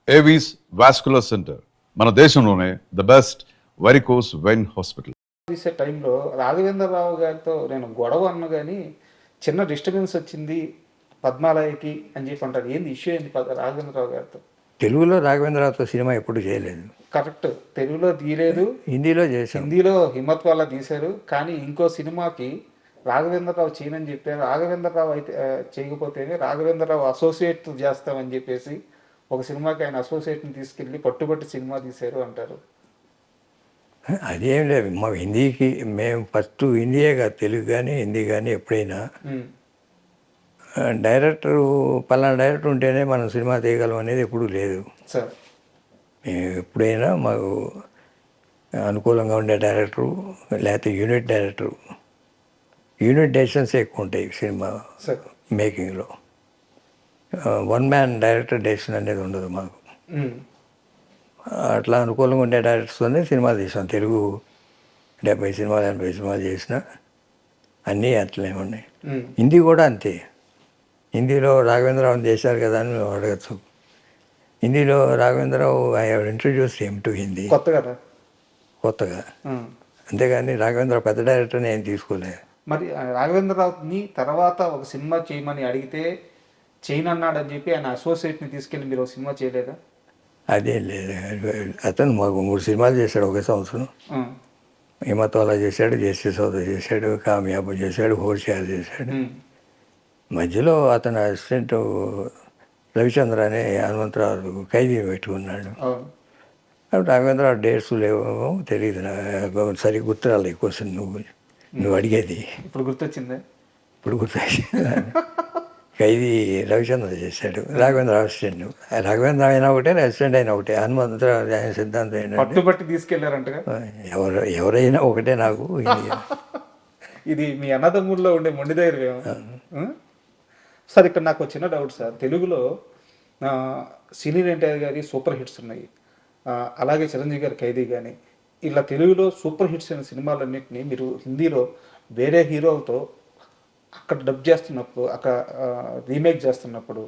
Avis vascular centre మన దేశంలోనే the best varicose vein hospital. తీసే టైంలో రాఘవేంద్రరావు గారితో నేను గొడవ అన్న కానీ చిన్న డిస్టర్బెన్స్ వచ్చింది పద్మాలయకి అని చెప్పి అంటారు. ఏంది ఇష్యూ ఏంది రాఘవేంద్రరావు గారితో? తెలుగులో రాఘవేంద్రరావుతో సినిమా ఎప్పుడు చేయలేదు. కరెక్ట్, తెలుగులో తీయలేదు, హిందీలో చేశాం. హిందీలో హిమ్మత్ వాళ్ళ తీశారు. కానీ ఇంకో సినిమాకి రాఘవేంద్రరావు చేయనని చెప్పారు. రాఘవేంద్రరావు అయితే చేయకపోతేనే రాఘవేంద్రరావు అసోసియేట్ చేస్తామని చెప్పేసి ఒక సినిమాకి ఆయన అసోసియేట్ని తీసుకెళ్ళి పట్టుబట్టి సినిమా తీశారు అంటారు. అదేం లేదు, మా హిందీకి మేము ఫస్ట్ హిందీయే కాదు, తెలుగు కానీ హిందీ కానీ ఎప్పుడైనా డైరెక్టరు పలానా డైరెక్టర్ ఉంటేనే మనం సినిమా తీయగలం అనేది ఎప్పుడూ లేదు. సార్ మేము ఎప్పుడైనా మాకు అనుకూలంగా ఉండే డైరెక్టరు లేకపోతే యూనిట్ డైరెక్టరు, యూనిట్ డెసిషన్స్ ఎక్కువ ఉంటాయి సినిమా మేకింగ్లో. వన్ మ్యాన్ డైరెక్టర్ డెసిషన్ అనేది ఉండదు మాకు. అట్లా అనుకూలంగా ఉండే డైరెక్టర్స్తోనే సినిమాలు తీసాం. తెలుగు 70 సినిమాలు 80 సినిమాలు చేసిన అన్నీ అట్లనే ఉన్నాయి. హిందీ కూడా అంతే. హిందీలో రాఘవేంద్రరావు చేశారు కదా అని అడగచ్చు. హిందీలో Raghavendra Rao I have introduce him to Hindi కొత్తగా, అంతేగాని రాఘవేంద్రరావు పెద్ద డైరెక్టర్ని ఏం తీసుకోలేదు. మరి రాఘవేంద్రరావుని తర్వాత ఒక సినిమా చేయమని అడిగితే చేయనన్నాడని చెప్పి ఆయన అసోసియేట్ని తీసుకెళ్ళి మీరు ఒక సినిమా చేయలేదా? అదేం లేదు, అతను మాకు 3 సినిమాలు చేశాడు ఒకే సంవత్సరం. హిమతోలా చేశాడు, జెస్సీ సౌదా చేశాడు, కామయాబు చేశాడు, హోషియార్ చేశాడు. మధ్యలో అతను అసిస్టెంట్ రవిచంద్ర అనే హనుమంతరావు ఖైదీ పెట్టుకున్నాడు. అప్పుడు రాఘవేంద్రరావు డేట్స్ లేవేమో తెలియదు, సరిగ్గా గుర్తురాలి. క్వశ్చన్ నువ్వు అడిగేది ఇప్పుడు గుర్తొచ్చిందే. ఇప్పుడు గుర్తొచ్చింది. ఖైదీ రవిచంద్ర చేశాడు, రాఘవేంద్ర అసిస్టెంట్. రాఘవేంద్ర అయినా ఒకటే, అసిస్టెంట్ అయినా ఒకటే. హనుమంతరావు ఆయన సిద్ధాంతం ఏంటంటే తీసుకెళ్లారంటగా, ఎవరైనా ఒకటే నాకు. ఇది మీ అన్నదమ్ముల్లో ఉండే మొండి ధైర్యం. సార్ ఇక్కడ నాకు చిన్న డౌట్ సార్, తెలుగులో సినీ ఎన్టీఆర్ గారి సూపర్ హిట్స్ ఉన్నాయి, అలాగే చిరంజీవి గారి ఖైదీ కానీ, ఇలా తెలుగులో సూపర్ హిట్స్ అయిన సినిమాలన్నింటినీ మీరు హిందీలో వేరే హీరోలతో అక్కడ డబ్ చేస్తున్నప్పుడు, అక్కడ రీమేక్ చేస్తున్నప్పుడు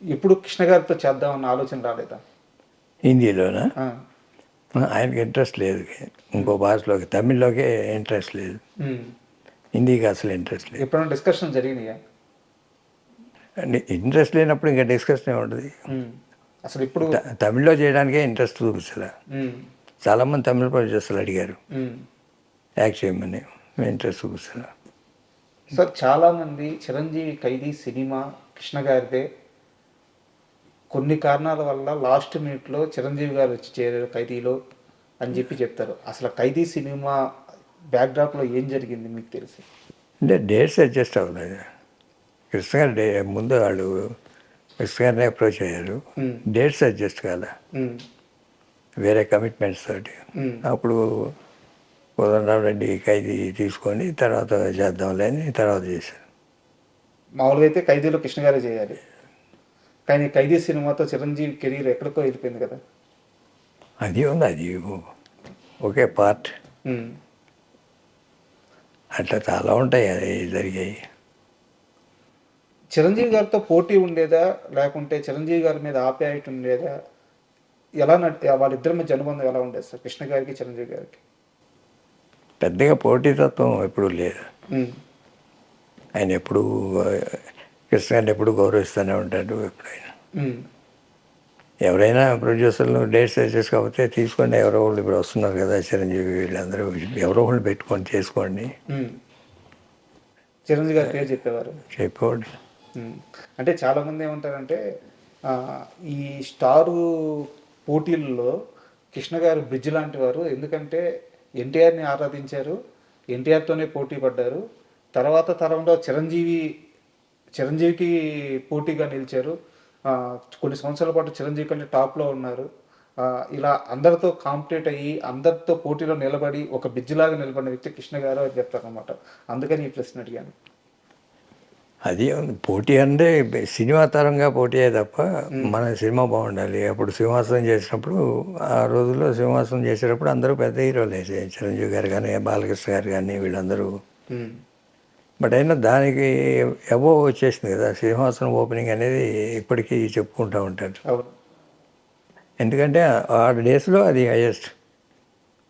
ఎప్పుడు కృష్ణ గారితో చేద్దామన్న ఆలోచన రాలేదా? హిందీలోనా? ఆయనకి ఇంట్రెస్ట్ లేదు. ఇంకో భాషలోకి, తమిళ్లోకే ఇంట్రెస్ట్ లేదు, హిందీకి అసలు ఇంట్రెస్ట్ లేదు. ఎప్పుడైనా డిస్కషన్ జరిగినాయా? ఇంట్రెస్ట్ లేనప్పుడు ఇంకా డిస్కషన్ ఉంటుంది. అసలు ఇప్పుడు తమిళ్లో చేయడానికే ఇంట్రెస్ట్ చూపిస్తలే. చాలామంది తమిళ ప్రొడ్యూసర్లు అడిగారు యాక్ట్ చేయమని, ఇంట్రెస్ట్ చూపిస్తలే. సార్ చాలామంది చిరంజీవి ఖైదీ సినిమా కృష్ణ గారిదే, కొన్ని కారణాల వల్ల లాస్ట్ మినిట్లో చిరంజీవి గారు వచ్చి చేరారు ఖైదీలో అని చెప్పి చెప్తారు. అసలు ఖైదీ సినిమా బ్యాక్డ్రాప్లో ఏం జరిగింది మీకు తెలిసి? అంటే డేట్స్ అడ్జస్ట్ అవ్వలేదు. కృష్ణ గారు ముందు వాళ్ళు కృష్ణ గారిని అప్రోచ్ అయ్యారు, డేట్స్ అడ్జస్ట్ కాలే, వేరే కమిట్మెంట్స్ తోటి. అప్పుడు కోదండరామ్ రెడ్డి ఖైదీ తీసుకొని తర్వాత చేద్దాంలే అని తర్వాత చేశారు. మామూలుగా అయితే ఖైదీలో కృష్ణ గారే చేయాలి, కానీ ఖైదీ సినిమాతో చిరంజీవి కెరీర్ ఎక్కడికో వెళ్ళిపోయింది కదా. అది ఉంది, అది ఒకే పార్ట్. అట్లా చాలా ఉంటాయి అది జరిగాయి. చిరంజీవి గారితో పోటీ ఉండేదా, లేకుంటే చిరంజీవి గారి మీద ఆప్యాయత ఉండేదా? ఎలా వాళ్ళిద్దరి మధ్య అనుబంధం ఎలా ఉండేది సార్, కృష్ణ గారికి చిరంజీవి గారికి? పెద్దగా పోటీతత్వం ఎప్పుడూ లేదు. ఆయన ఎప్పుడు కృష్ణ గారిని ఎప్పుడు గౌరవిస్తూనే ఉంటాడు. ఎప్పుడైనా ఎవరైనా ప్రొడ్యూసర్లు డేట్స్ అడ్జస్ట్ కాకపోతే తీసుకోండి, ఎవరో వాళ్ళు ఇప్పుడు వస్తున్నారు కదా చిరంజీవి, వీళ్ళందరూ ఎవరో వాళ్ళు పెట్టుకొని చేసుకోండి. చిరంజీవి గారి పేరు చెప్పేవాడు. అంటే చాలామంది ఏమంటారంటే ఈ స్టారు పోటీల్లో కృష్ణ గారు బ్రిడ్జ్ లాంటి వారు. ఎందుకంటే ఎన్టీఆర్ని ఆరాధించారు, ఎన్టీఆర్తోనే పోటీ పడ్డారు. తర్వాత తరంలో చిరంజీవికి పోటీగా నిలిచారు. కొన్ని సంవత్సరాల పాటు చిరంజీవి కంటే టాప్లో ఉన్నారు. ఇలా అందరితో కాంపిటేట్ అయ్యి అందరితో పోటీలో నిలబడి ఒక బ్రిడ్జ్ లాగా నిలబడిన వ్యక్తి కృష్ణ గారు అని చెప్తారనమాట. అందుకని ఈ ప్రశ్న అడిగాను. అది పోటీ అంటే సినిమా తరంగా పోటీ తప్ప మన సినిమా బాగుండాలి. అప్పుడు సింహాసనం చేసినప్పుడు, ఆ రోజుల్లో సింహాసనం చేసేటప్పుడు అందరూ పెద్ద హీరోలు, చిరంజీవి గారు కానీ బాలకృష్ణ గారు కానీ వీళ్ళందరూ. బట్ అయినా దానికి అబోవ్ వచ్చేసింది కదా సింహాసనం ఓపెనింగ్ అనేది, ఇప్పటికీ చెప్పుకుంటూ ఉంటారు. ఎందుకంటే ఆ డేస్లో అది హైయెస్ట్.